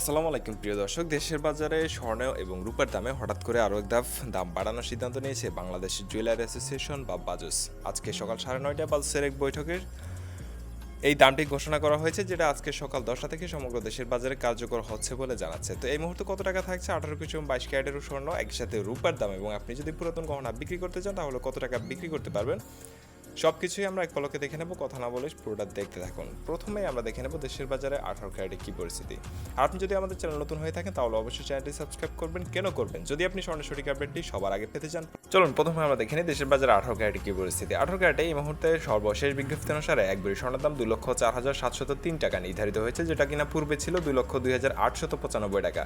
আসসালামু আলাইকুম প্রিয় দর্শক। দেশের বাজারে স্বর্ণ এবং রূপার দামে হঠাৎ করে আরও এক ধাপ দাম বাড়ানোর সিদ্ধান্ত নিয়েছে বাংলাদেশ জুয়েলারি অ্যাসোসিয়েশন বা বাজুস। আজকে সকাল 9:30টায় বাজুসের এক বৈঠকের এই দামটি ঘোষণা করা হয়েছে, যেটা আজকে সকাল 10টা থেকে সমগ্র দেশের বাজারে কার্যকর হচ্ছে বলে জানাচ্ছে। তো এই মুহূর্তে কত টাকা থাকছে 18 কিছু 22 ক্যারেটের স্বর্ণ, একই সাথে রূপার দাম, এবং আপনি যদি পুরাতন গহনা বিক্রি করতে চান তাহলে কত টাকা বিক্রি করতে পারবেন, সব কিছুই আমরা এক পলকে দেখে নেব। কথা না বলে পুরোটা দেখতে থাকুন। প্রথমেই আমরা দেখে নেব দেশের বাজারে 18 ক্যারেটে কী পরিস্থিতি। আর আপনি যদি আমাদের চ্যানেল নতুন হয়ে থাকেন তাহলে অবশ্যই চ্যানেলটি সাবস্ক্রাইব করবেন। কেন করবেন? যদি আপনি স্বর্ণের সঠিক আপডেটটি সবার আগে পেতে চান। চলুন প্রথমে আমরা দেখে নিই দেশের বাজারে 18 ক্যারেটে কী পরিস্থিতি। 18 ক্যারেটে এই মুহূর্তে সর্বশেষ বিজ্ঞপ্তি অনুসারে এক ভরি স্বর্ণের দাম 2,04,703 টাকা নির্ধারিত হয়েছে, যেটা কিনা পূর্বে ছিল 2,02,895 টাকা।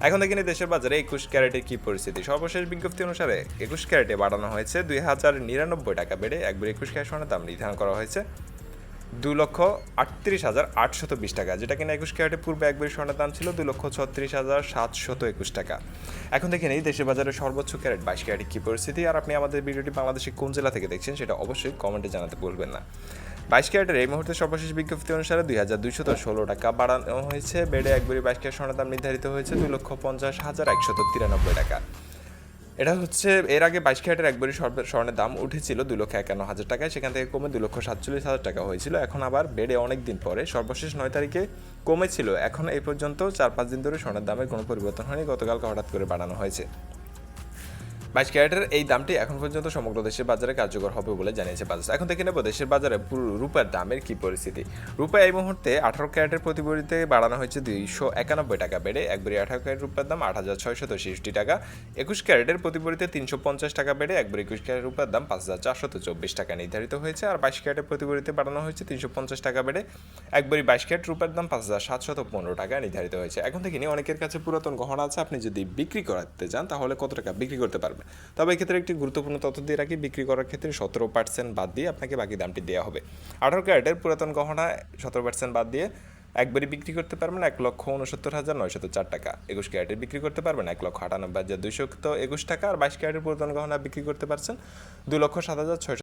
এখন দেখে নিই দেশের বাজারে 21 ক্যারেটের কী পরিস্থিতি। সর্বশেষ বিজ্ঞপ্তি অনুসারে 21 ক্যারেটে বাড়ানো হয়েছে 2,099 টাকা বেড়ে এক ভরি 21 ক্যারেট স্বর্ণের দাম নির্ধারণ করা হয়েছে 2,38,820 টাকা, যেটা কিনা 21 ক্যারেটের পূর্বে এক ভরি স্বর্ণের দাম ছিল 2,36,721 টাকা। এখন দেখে নেই দেশের বাজারে সর্বোচ্চ ক্যারেট 22 ক্যারেটের কী পরিস্থিতি। আর আপনি আমাদের ভিডিওটি বাংলাদেশের কোন জেলা থেকে দেখছেন সেটা অবশ্যই কমেন্টে জানাতে ভুলবেন না। 22 ক্যারেটের এই মুহূর্তে সর্বশেষ বিজ্ঞপ্তি অনুসারে 2,216 টাকা বাড়ানো হয়েছে, বেড়ে এক ভরি 22 ক্যারেট স্বর্ণের দাম নির্ধারিত হয়েছে 2,50,193 টাকা। এটা হচ্ছে এর আগে 22 ক্যারেটের এক ভরি স্বর্ণের দাম উঠেছিল 2,51,000 টাকায়, সেখান থেকে কমে 2,47,000 টাকা হয়েছিল। এখন আবার বেড়ে অনেক দিন পরে সর্বশেষ 9 তারিখে কমেছিল। এখন এই পর্যন্ত 4-5 দিন ধরে স্বর্ণের দামের কোনো পরিবর্তন হয়নি, গতকালকে হঠাৎ করে বাড়ানো হয়েছে। 22 ক্যারেটের এই দামটি এখন পর্যন্ত সমগ্র দেশের বাজারে কার্যকর হবে বলে জানিয়েছে বাজাজ। এখন দেখে নেব দেশের বাজারে পুরো রূপার দামের কী পরিস্থিতি। রূপা এই মুহূর্তে 18 ক্যারেটের প্রতি ভরিতে বাড়ানো হয়েছে 291 টাকা বেড়ে এক ভরি 18 ক্যারেট রূপার দাম 8,666 টাকা। 21 ক্যারেটের প্রতি ভরিতে 350 টাকা বেড়ে এক ভরি 21 ক্যারেট রূপার দাম 5,424 টাকা নির্ধারিত হয়েছে। আর 22 ক্যারেটের প্রতি ভরিতে বাড়ানো হয়েছে 350 টাকা বেড়ে এক ভরি 22 ক্যারেট রূপার দাম 5,715 টাকা নির্ধারিত হয়েছে। এখন থেকে নিয়ে অনেকের কাছে পুরাতন গহনা আছে, আপনি যদি বিক্রি করতে চান তাহলে কত টাকা বিক্রি করতে পারবেন। তবে এক্ষেত্রে একটি গুরুত্বপূর্ণ তথ্য দিয়ে রাখি, বিক্রি করার ক্ষেত্রে 17% বাদ দিয়ে আপনাকে বাকি দামটি দেওয়া হবে। 18 ক্যারেটের পুরাতন গহনা 17% বাদ দিয়ে একবারই বিক্রি করতে পারবেন 1,69,904 টাকা। 21 ক্যারেটের বিক্রি করতে পারবেন 1,98,221 টাকা। আর 22 ক্যারেটের পুরাতন গহনা বিক্রি করতে পারছেন 2,07,600